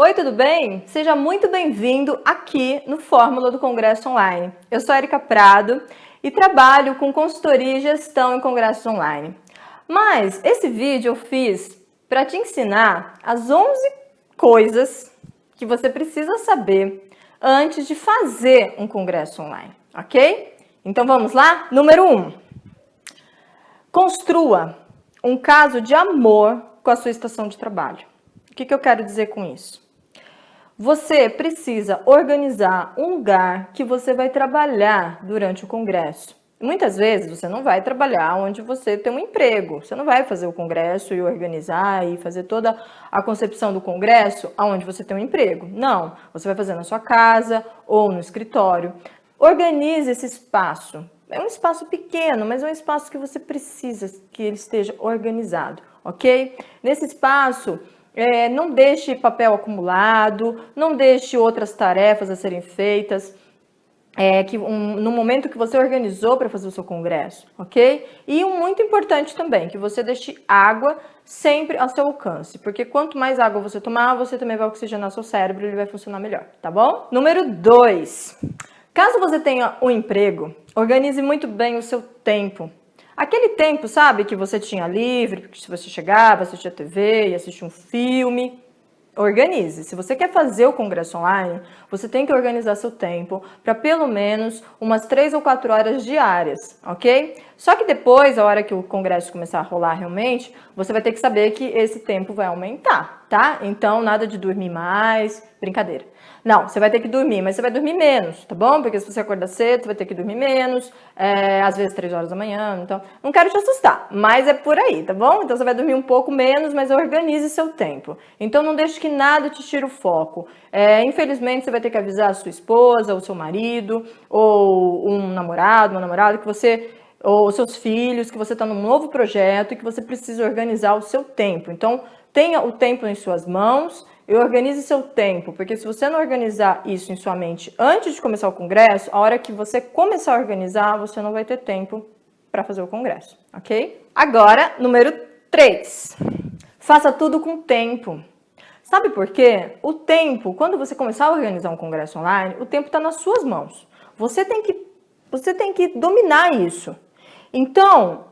Oi, tudo bem? Seja muito bem-vindo aqui no Fórmula do Congresso Online. Eu sou a Erika Prado e trabalho com consultoria e gestão em congressos online. Mas esse vídeo eu fiz para te ensinar as 11 coisas que você precisa saber antes de fazer um congresso online, ok? Então vamos lá? Número 1. Construa um caso de amor com a sua estação de trabalho. O que eu quero dizer com isso? Você precisa organizar um lugar que você vai trabalhar durante o congresso. Muitas vezes você não vai trabalhar onde você tem um emprego. Você não vai fazer o congresso e organizar e fazer toda a concepção do congresso aonde você tem um emprego. Não, você vai fazer na sua casa ou no escritório. Organize esse espaço. É um espaço pequeno, mas é um espaço que você precisa que ele esteja organizado, ok? Nesse espaço, não deixe papel acumulado, não deixe outras tarefas a serem feitas no momento que você organizou para fazer o seu congresso, ok? E muito importante também, que você deixe água sempre ao seu alcance, porque quanto mais água você tomar, você também vai oxigenar seu cérebro e ele vai funcionar melhor, tá bom? Número 2. Caso você tenha um emprego, organize muito bem o seu tempo. Aquele tempo, sabe, que você tinha livre, porque se você chegava, assistia TV e assistia um filme, organize. Se você quer fazer o congresso online, você tem que organizar seu tempo para pelo menos umas 3 ou 4 horas diárias, ok? Só que depois, a hora que o congresso começar a rolar realmente, você vai ter que saber que esse tempo vai aumentar, tá? Então, nada de dormir mais, brincadeira. Não, você vai ter que dormir, mas você vai dormir menos, tá bom? Porque se você acordar cedo, você vai ter que dormir menos, às vezes 3 horas da manhã, então não quero te assustar, mas é por aí, tá bom? Então você vai dormir um pouco menos, mas organize seu tempo. Então não deixe que nada te tire o foco. Infelizmente você vai ter que avisar a sua esposa, ou seu marido, ou um namorado, uma namorada, ou seus filhos, que você está num novo projeto e que você precisa organizar o seu tempo. Então tenha o tempo em suas mãos e organize seu tempo, porque se você não organizar isso em sua mente antes de começar o congresso, a hora que você começar a organizar, você não vai ter tempo para fazer o congresso, ok? Agora, número 3. Faça tudo com tempo. Sabe por quê? O tempo, quando você começar a organizar um congresso online, o tempo está nas suas mãos. Você tem que dominar isso. Então,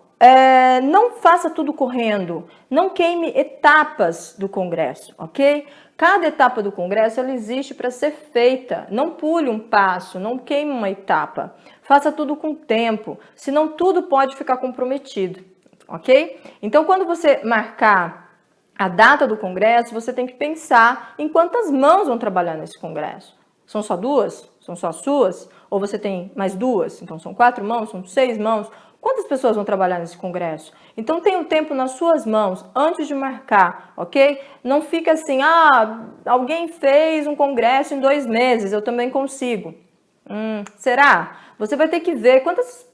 não faça tudo correndo, não queime etapas do congresso, ok? Cada etapa do congresso ela existe para ser feita. Não pule um passo, não queime uma etapa. Faça tudo com tempo, senão tudo pode ficar comprometido, ok? Então, quando você marcar a data do congresso, você tem que pensar em quantas mãos vão trabalhar nesse congresso. São só 2? São só suas? Ou você tem mais 2? Então, são 4 mãos? São 6 mãos? Quantas pessoas vão trabalhar nesse congresso? Então, tenha o tempo nas suas mãos antes de marcar, ok? Não fica assim, alguém fez um congresso em 2 meses, eu também consigo. Será? Você vai ter que ver quantas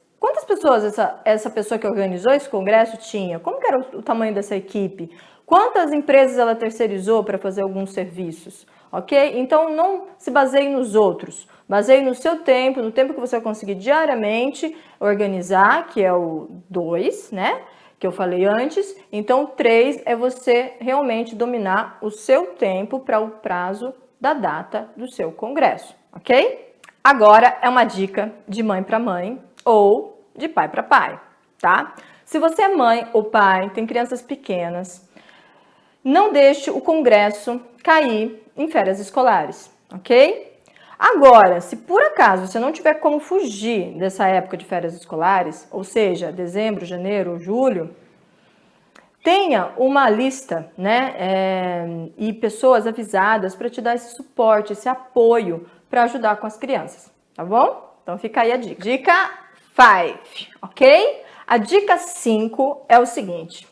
pessoas essa pessoa que organizou esse congresso tinha, como que era o tamanho dessa equipe, quantas empresas ela terceirizou para fazer alguns serviços, ok? Então, não se baseie nos outros. Baseie no seu tempo, no tempo que você vai conseguir diariamente organizar, que é o 2, né? Que eu falei antes. Então, 3 é você realmente dominar o seu tempo para o prazo da data do seu congresso, ok? Agora é uma dica de mãe para mãe ou de pai para pai, tá? Se você é mãe ou pai, tem crianças pequenas, não deixe o congresso cair em férias escolares, ok? Agora, se por acaso você não tiver como fugir dessa época de férias escolares, ou seja, dezembro, janeiro, julho, tenha uma lista, né, e pessoas avisadas para te dar esse suporte, esse apoio para ajudar com as crianças, tá bom? Então fica aí a dica. Dica 5, ok? A dica 5 é o seguinte.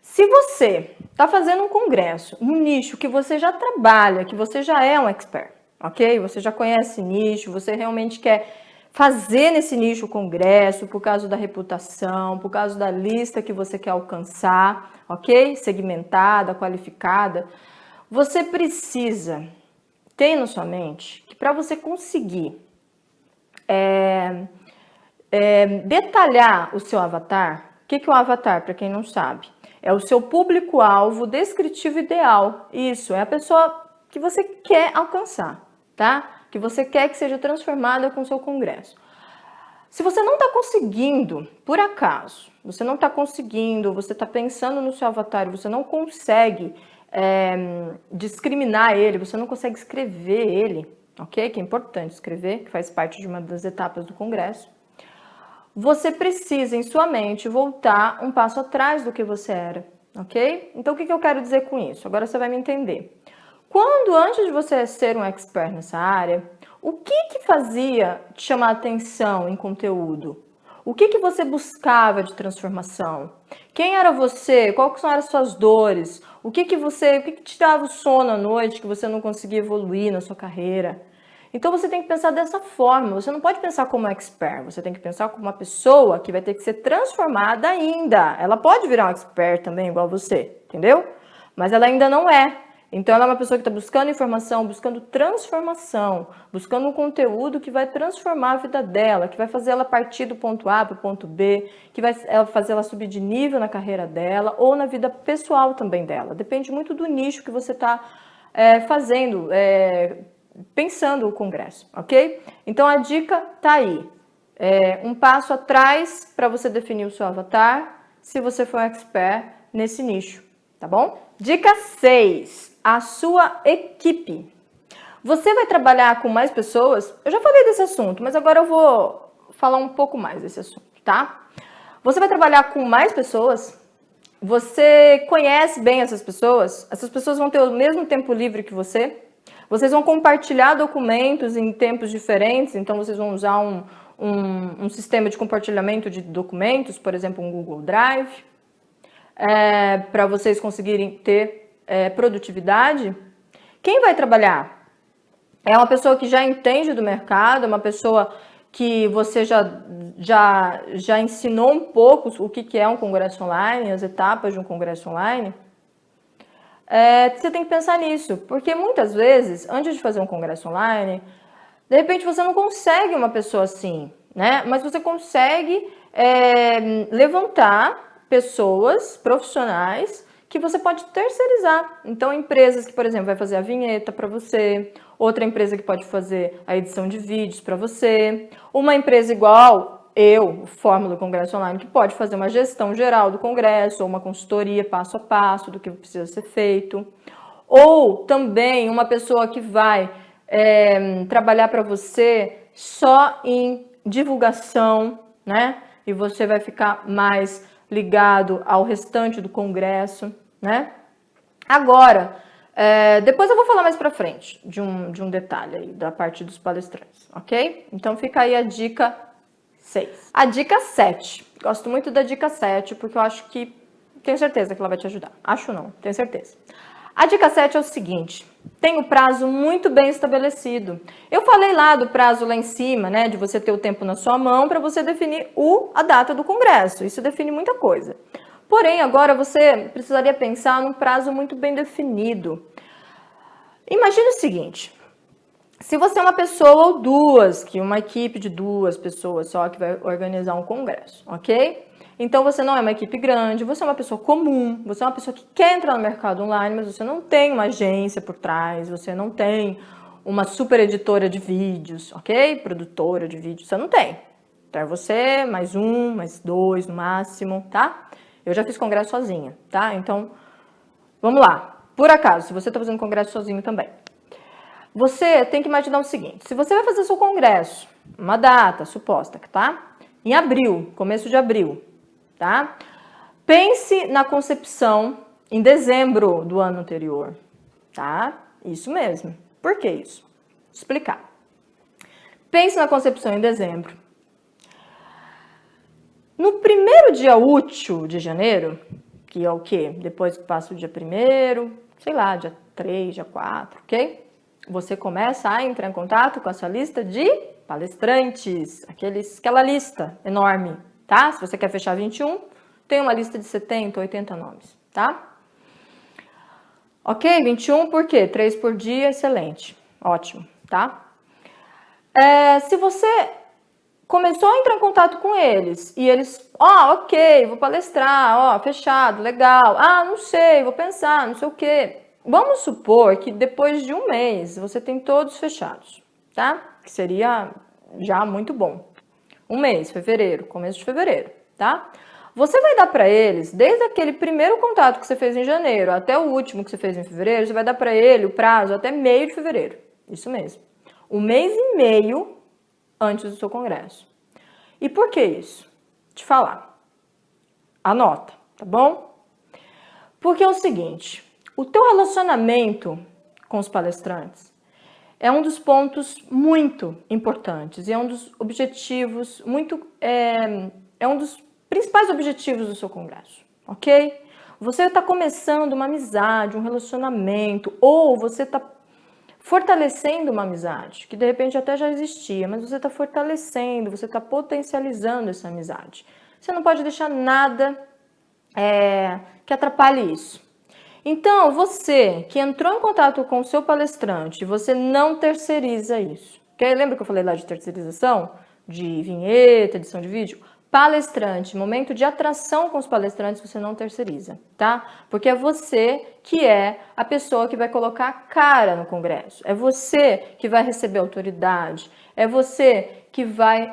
Se você está fazendo um congresso, um nicho que você já trabalha, que você já é um expert, ok? Você já conhece nicho, você realmente quer fazer nesse nicho o congresso por causa da reputação, por causa da lista que você quer alcançar, ok? Segmentada, qualificada. Você precisa ter na sua mente que para você conseguir detalhar o seu avatar, o que é o avatar, para quem não sabe? É o seu público-alvo descritivo ideal. Isso, é a pessoa que você quer alcançar, tá? Que você quer que seja transformada com o seu congresso. Se você não está conseguindo, por acaso, você não está conseguindo, você está pensando no seu avatar, você não consegue discriminar ele, você não consegue escrever ele, ok? Que é importante escrever, que faz parte de uma das etapas do congresso. Você precisa, em sua mente, voltar um passo atrás do que você era, ok? Então, o que eu quero dizer com isso? Agora você vai me entender. Quando, antes de você ser um expert nessa área, o que fazia te chamar atenção em conteúdo? O que você buscava de transformação? Quem era você? Quais eram as suas dores? O que te dava o sono à noite que você não conseguia evoluir na sua carreira? Então você tem que pensar dessa forma, você não pode pensar como expert, você tem que pensar como uma pessoa que vai ter que ser transformada ainda. Ela pode virar um expert também, igual você, entendeu? Mas ela ainda não é. Então ela é uma pessoa que está buscando informação, buscando transformação, buscando um conteúdo que vai transformar a vida dela, que vai fazer ela partir do ponto A para o ponto B, que vai fazer ela subir de nível na carreira dela ou na vida pessoal também dela. Depende muito do nicho que você está fazendo, pensando o congresso, ok? Então a dica tá aí. Um passo atrás para você definir o seu avatar, se você for um expert nesse nicho, tá bom? Dica 6. A sua equipe. Você vai trabalhar com mais pessoas? Eu já falei desse assunto, mas agora eu vou falar um pouco mais desse assunto, tá? Você vai trabalhar com mais pessoas? Você conhece bem essas pessoas? Essas pessoas vão ter o mesmo tempo livre que você? Vocês vão compartilhar documentos em tempos diferentes, então vocês vão usar um sistema de compartilhamento de documentos, por exemplo, um Google Drive, para vocês conseguirem ter produtividade. Quem vai trabalhar? É uma pessoa que já entende do mercado, é uma pessoa que você já ensinou um pouco o que é um congresso online, as etapas de um congresso online. Você tem que pensar nisso, porque muitas vezes, antes de fazer um congresso online, de repente você não consegue uma pessoa assim, né? Mas você consegue levantar pessoas profissionais que você pode terceirizar. Então, empresas que, por exemplo, vai fazer a vinheta para você, outra empresa que pode fazer a edição de vídeos para você, uma empresa igual eu, Fórmula do Congresso Online, que pode fazer uma gestão geral do congresso, ou uma consultoria passo a passo do que precisa ser feito, ou também uma pessoa que vai trabalhar para você só em divulgação, né? E você vai ficar mais ligado ao restante do congresso, né? Agora, depois eu vou falar mais pra frente de um detalhe aí da parte dos palestrantes, ok? Então fica aí a dica 6. A dica 7. Gosto muito da dica 7 porque eu acho que, tenho certeza que ela vai te ajudar. Acho não, tenho certeza. A dica 7 é o seguinte: tem o prazo muito bem estabelecido. Eu falei lá do prazo lá em cima, né, de você ter o tempo na sua mão para você definir a data do congresso. Isso define muita coisa. Porém, agora você precisaria pensar num prazo muito bem definido. Imagine o seguinte: se você é uma pessoa ou duas, que uma equipe de 2 pessoas só que vai organizar um congresso, ok? Então você não é uma equipe grande, você é uma pessoa comum, você é uma pessoa que quer entrar no mercado online, mas você não tem uma agência por trás, você não tem uma super editora de vídeos, ok? Produtora de vídeos, você não tem. Então é você, mais 1, mais 2 no máximo, tá? Eu já fiz congresso sozinha, tá? Então, vamos lá. Por acaso, se você está fazendo congresso sozinho também, você tem que imaginar o seguinte: se você vai fazer seu congresso, uma data suposta, tá? Em abril, começo de abril, tá? Pense na concepção em dezembro do ano anterior, tá? Isso mesmo. Por que isso? Vou explicar. Pense na concepção em dezembro. No primeiro dia útil de janeiro, que é o quê? Depois que passa o dia 1º, sei lá, dia 3, dia 4, ok? Você começa a entrar em contato com essa lista de palestrantes, aquela lista enorme, tá? Se você quer fechar 21, tem uma lista de 70, 80 nomes, tá? Ok? 21 por quê? 3 por dia, excelente. Ótimo, tá? Se você começou a entrar em contato com eles e eles, ok, vou palestrar, fechado, legal. Não sei, vou pensar, não sei o quê. Vamos supor que depois de um mês você tem todos fechados, tá? Que seria já muito bom. Um mês, fevereiro, começo de fevereiro, tá? Você vai dar para eles, desde aquele primeiro contato que você fez em janeiro até o último que você fez em fevereiro, você vai dar para ele o prazo até meio de fevereiro. Isso mesmo. Um mês e meio antes do seu congresso. E por que isso? Te falar. Anota, tá bom? Porque é o seguinte, o teu relacionamento com os palestrantes é um dos pontos muito importantes e é um dos objetivos é um dos principais objetivos do seu congresso, ok? Você está começando uma amizade, um relacionamento, ou você está fortalecendo uma amizade, que de repente até já existia, mas você está fortalecendo, você está potencializando essa amizade. Você não pode deixar nada que atrapalhe isso. Então, você que entrou em contato com o seu palestrante, você não terceiriza isso. Okay? Lembra que eu falei lá de terceirização? De vinheta, edição de vídeo? Palestrante, momento de atração com os palestrantes, você não terceiriza, tá? Porque é você que é a pessoa que vai colocar a cara no congresso. É você que vai receber autoridade. É você que vai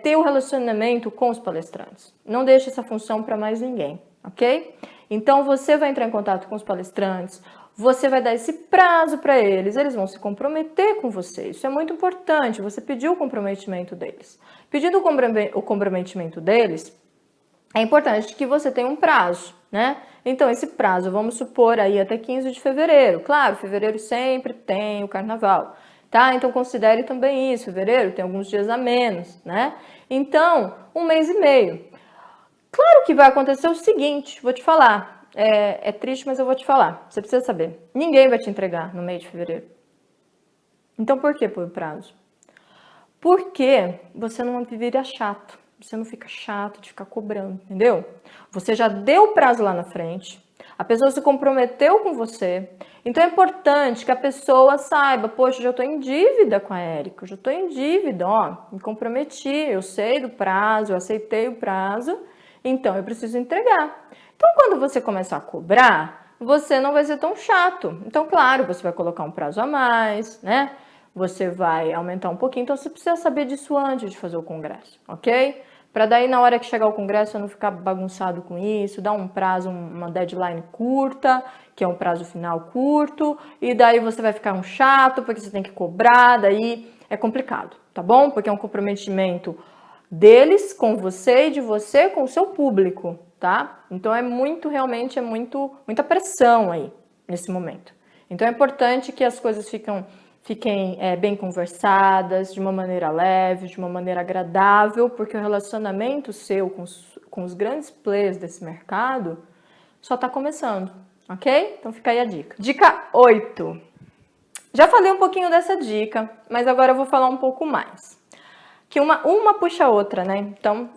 ter o relacionamento com os palestrantes. Não deixe essa função para mais ninguém, ok? Então, você vai entrar em contato com os palestrantes, você vai dar esse prazo para eles vão se comprometer com você. Isso é muito importante, você pediu o comprometimento deles. Pedindo o comprometimento deles, é importante que você tenha um prazo, né? Então, esse prazo, vamos supor aí até 15 de fevereiro. Claro, fevereiro sempre tem o carnaval, tá? Então, considere também isso, fevereiro tem alguns dias a menos, né? Então, um mês e meio. Claro que vai acontecer o seguinte, vou te falar, é triste, mas eu vou te falar, você precisa saber, ninguém vai te entregar no mês de fevereiro. Então por que pôr o prazo? Porque você não vira chato, você não fica chato de ficar cobrando, entendeu? Você já deu o prazo lá na frente, a pessoa se comprometeu com você, então é importante que a pessoa saiba, poxa, eu já estou em dívida com a Érica, eu já estou em dívida, ó, me comprometi, eu sei do prazo, eu aceitei o prazo, então eu preciso entregar. Então, quando você começar a cobrar, você não vai ser tão chato. Então, claro, você vai colocar um prazo a mais, né? Você vai aumentar um pouquinho. Então, você precisa saber disso antes de fazer o congresso, ok? Para daí, na hora que chegar o congresso, eu não ficar bagunçado com isso, dar um prazo, uma deadline curta, que é um prazo final curto, e daí você vai ficar um chato, porque você tem que cobrar, daí é complicado, tá bom? Porque é um comprometimento deles com você e de você com o seu público, tá? Então realmente muita pressão aí nesse momento. Então é importante que as coisas fiquem bem conversadas, de uma maneira leve, de uma maneira agradável, porque o relacionamento seu com os grandes players desse mercado só está começando, ok? Então fica aí a dica. Dica 8. Já falei um pouquinho dessa dica, mas agora eu vou falar um pouco mais. Que uma puxa a outra, né? Então,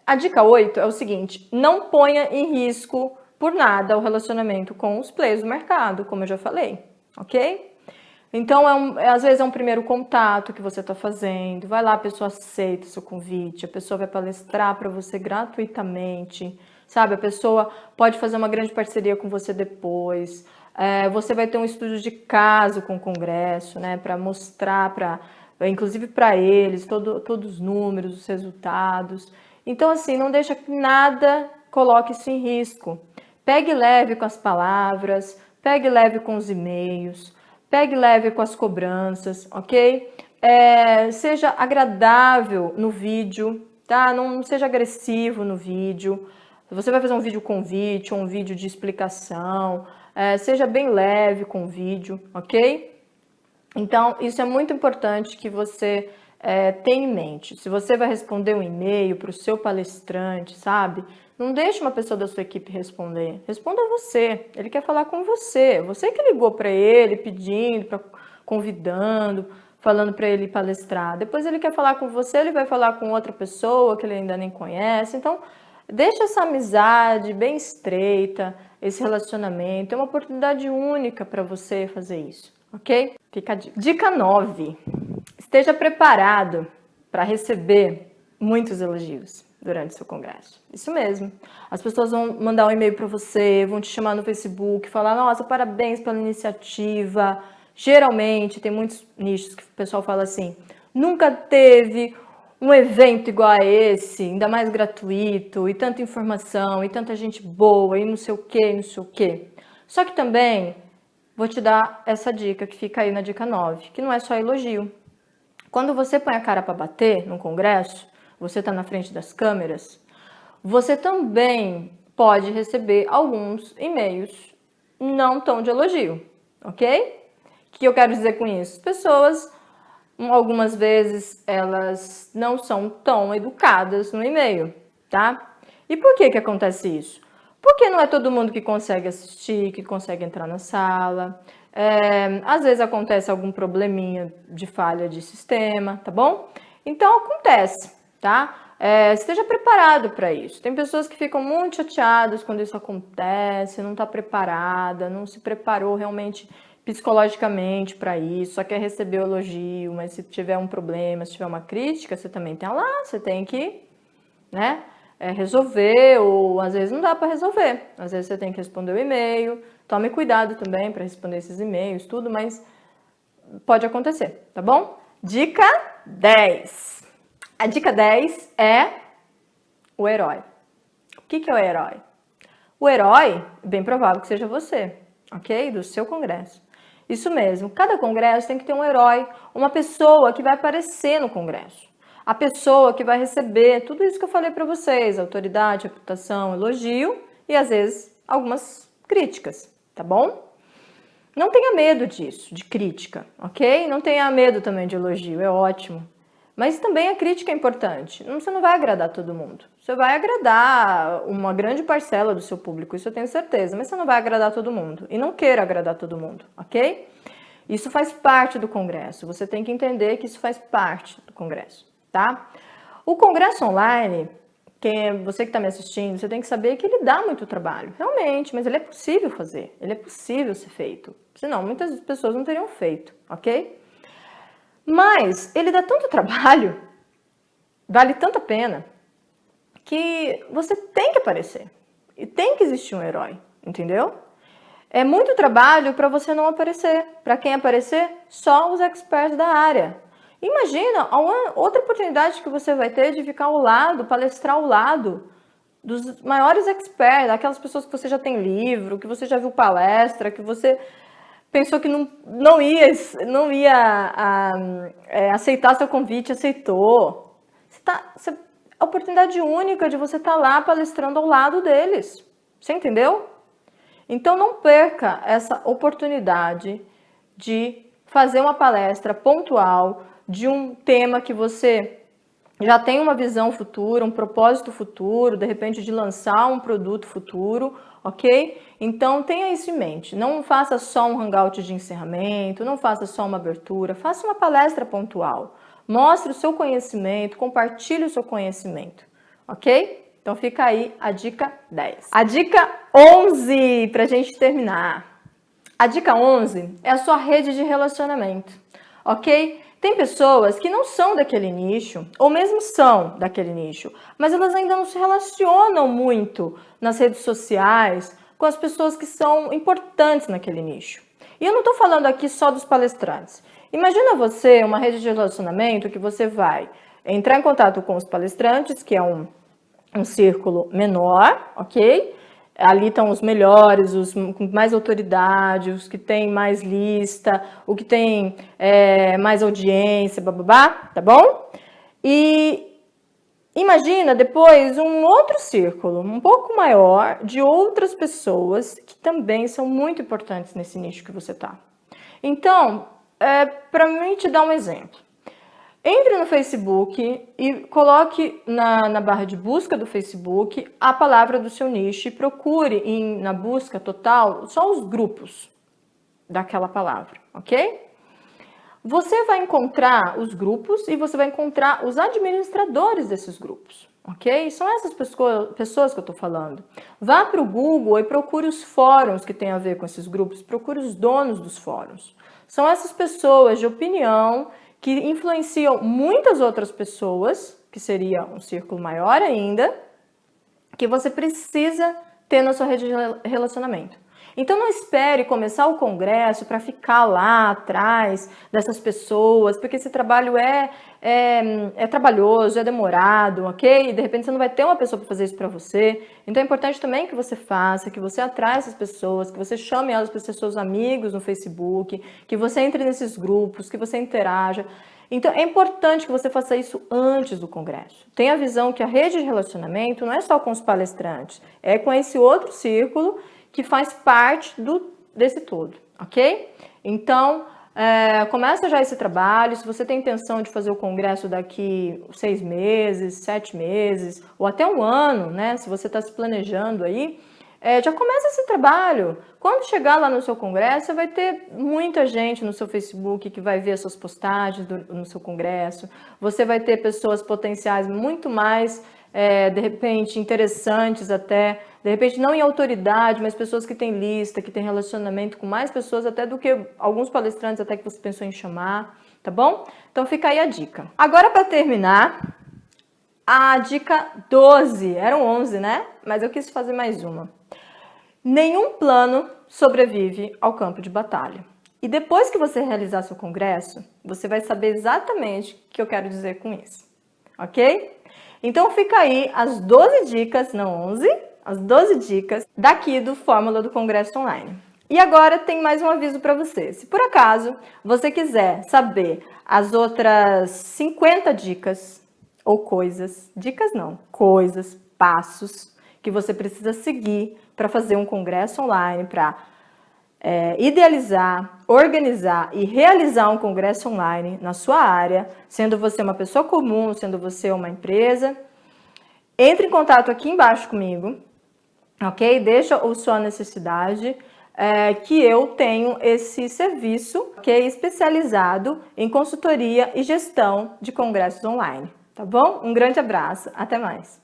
a dica 8 é o seguinte, não ponha em risco por nada o relacionamento com os players do mercado, como eu já falei, ok? Então, às vezes é um primeiro contato que você está fazendo, vai lá, a pessoa aceita o seu convite, a pessoa vai palestrar para você gratuitamente, sabe? A pessoa pode fazer uma grande parceria com você depois, você vai ter um estudo de caso com o congresso, né? Para mostrar, inclusive para eles, todos os números, os resultados. Então, assim, não deixa que nada coloque isso em risco. Pegue leve com as palavras, pegue leve com os e-mails, pegue leve com as cobranças, ok? Seja agradável no vídeo, tá? Não seja agressivo no vídeo. Você vai fazer um vídeo convite ou um vídeo de explicação, seja bem leve com o vídeo, ok? Então, isso é muito importante que você tenha em mente. Se você vai responder um e-mail para o seu palestrante, sabe? Não deixe uma pessoa da sua equipe responder. Responda você. Ele quer falar com você. Você que ligou para ele pedindo, convidando, falando para ele palestrar. Depois ele quer falar com você, ele vai falar com outra pessoa que ele ainda nem conhece. Então, deixa essa amizade bem estreita, esse relacionamento. É uma oportunidade única para você fazer isso. Ok? Fica a dica. Dica 9. Esteja preparado para receber muitos elogios. durante seu congresso. Isso mesmo. As pessoas vão mandar um e-mail para você, vão te chamar no Facebook, falar, nossa, parabéns pela iniciativa. Geralmente, tem muitos nichos que o pessoal fala assim, nunca teve um evento igual a esse, ainda mais gratuito, e tanta informação, e tanta gente boa, e não sei o que, não sei o que. Só que também vou te dar essa dica que fica aí na dica 9, que não é só elogio. Quando você põe a cara para bater num congresso, você está na frente das câmeras, você também pode receber alguns e-mails não tão de elogio, ok? O que eu quero dizer com isso? Pessoas, algumas vezes, elas não são tão educadas no e-mail, tá? E por que acontece isso? Porque não é todo mundo que consegue assistir, que consegue entrar na sala. Às vezes acontece algum probleminha de falha de sistema, tá bom? Então acontece, tá? Esteja preparado para isso. Tem pessoas que ficam muito chateadas quando isso acontece, não está preparada, não se preparou realmente psicologicamente para isso, só quer receber o elogio, mas se tiver um problema, se tiver uma crítica, você também tem lá, você tem que, né, resolver, ou às vezes não dá para resolver, às vezes você tem que responder o e-mail, tome cuidado também para responder esses e-mails, tudo, mas pode acontecer, tá bom? Dica 10. A dica 10 é o herói. O que é o herói? O herói, bem provável que seja você, ok? Do seu congresso. Isso mesmo, cada congresso tem que ter um herói, uma pessoa que vai aparecer no congresso. A pessoa que vai receber tudo isso que eu falei para vocês, autoridade, reputação, elogio e às vezes algumas críticas, tá bom? Não tenha medo disso, de crítica, ok? Não tenha medo também de elogio, é ótimo. Mas também a crítica é importante. Você não vai agradar todo mundo. Você vai agradar uma grande parcela do seu público, isso eu tenho certeza. Mas você não vai agradar todo mundo. E não queira agradar todo mundo, ok? Isso faz parte do congresso. Você tem que entender que isso faz parte do congresso, tá? O congresso online, você que está me assistindo, você tem que saber que ele dá muito trabalho. Realmente, mas ele é possível fazer. Ele é possível ser feito. Senão, muitas pessoas não teriam feito, ok? Mas ele dá tanto trabalho, vale tanta pena, que você tem que aparecer. E tem que existir um herói, entendeu? É muito trabalho para você não aparecer. Para quem aparecer, só os experts da área. Imagina outra oportunidade que você vai ter de ficar ao lado, palestrar ao lado dos maiores experts, aquelas pessoas que você já tem livro, que você já viu palestra, que você pensou que não ia aceitar seu convite, aceitou. A oportunidade única de você estar lá palestrando ao lado deles. Você entendeu? Então não perca essa oportunidade de fazer uma palestra pontual de um tema que você já tem uma visão futura, um propósito futuro, de repente de lançar um produto futuro, ok? Então tenha isso em mente, não faça só um hangout de encerramento, não faça só uma abertura, faça uma palestra pontual, mostre o seu conhecimento, compartilhe o seu conhecimento, ok? Então fica aí a dica 10. A dica 11, para a gente terminar. A dica 11 é a sua rede de relacionamento, ok? Tem pessoas que não são daquele nicho, ou mesmo são daquele nicho, mas elas ainda não se relacionam muito nas redes sociais com as pessoas que são importantes naquele nicho. E eu não estou falando aqui só dos palestrantes. Imagina você uma rede de relacionamento que você vai entrar em contato com os palestrantes, que é um círculo menor, ok? Ali estão os melhores, os com mais autoridade, os que têm mais lista, o que tem mais audiência, bababá, tá bom? E imagina depois um outro círculo, um pouco maior, de outras pessoas que também são muito importantes nesse nicho que você tá. Então, para mim te dar um exemplo. Entre no Facebook e coloque na barra de busca do Facebook a palavra do seu nicho e procure na busca total só os grupos daquela palavra, ok? Você vai encontrar os grupos e você vai encontrar os administradores desses grupos, ok? São essas pessoas que eu estou falando. Vá para o Google e procure os fóruns que tem a ver com esses grupos, procure os donos dos fóruns. São essas pessoas de opinião que influenciam muitas outras pessoas, que seria um círculo maior ainda, que você precisa ter na sua rede de relacionamento. Então não espere começar o congresso para ficar lá atrás dessas pessoas, porque esse trabalho é trabalhoso, é demorado, ok? E de repente você não vai ter uma pessoa para fazer isso para você. Então é importante também que você faça, que você atraia essas pessoas, que você chame elas para ser seus amigos no Facebook, que você entre nesses grupos, que você interaja. Então, é importante que você faça isso antes do congresso. Tenha a visão que a rede de relacionamento não é só com os palestrantes, é com esse outro círculo que faz parte desse todo, ok? Então, começa já esse trabalho. Se você tem intenção de fazer o congresso daqui 6 meses, 7 meses, ou até um ano, né? Se você está se planejando aí, já começa esse trabalho. Quando chegar lá no seu congresso, você vai ter muita gente no seu Facebook que vai ver as suas postagens no seu congresso. Você vai ter pessoas potenciais muito mais, de repente, interessantes até. De repente, não em autoridade, mas pessoas que têm lista, que têm relacionamento com mais pessoas até do que alguns palestrantes até que você pensou em chamar, tá bom? Então, fica aí a dica. Agora, para terminar, a dica 12. Eram 11, né? Mas eu quis fazer mais uma. Nenhum plano sobrevive ao campo de batalha. E depois que você realizar seu congresso, você vai saber exatamente o que eu quero dizer com isso, ok? Então fica aí as 12 dicas, não 11, as 12 dicas daqui do Fórmula do Congresso Online. E agora tem mais um aviso para você. Se por acaso você quiser saber as outras 50 dicas ou coisas, dicas não, coisas, passos que você precisa seguir para fazer um congresso online, para idealizar, organizar e realizar um congresso online na sua área, sendo você uma pessoa comum, sendo você uma empresa, entre em contato aqui embaixo comigo, ok? Deixa a sua necessidade, que eu tenho esse serviço, ok? Especializado em consultoria e gestão de congressos online, tá bom? Um grande abraço, até mais!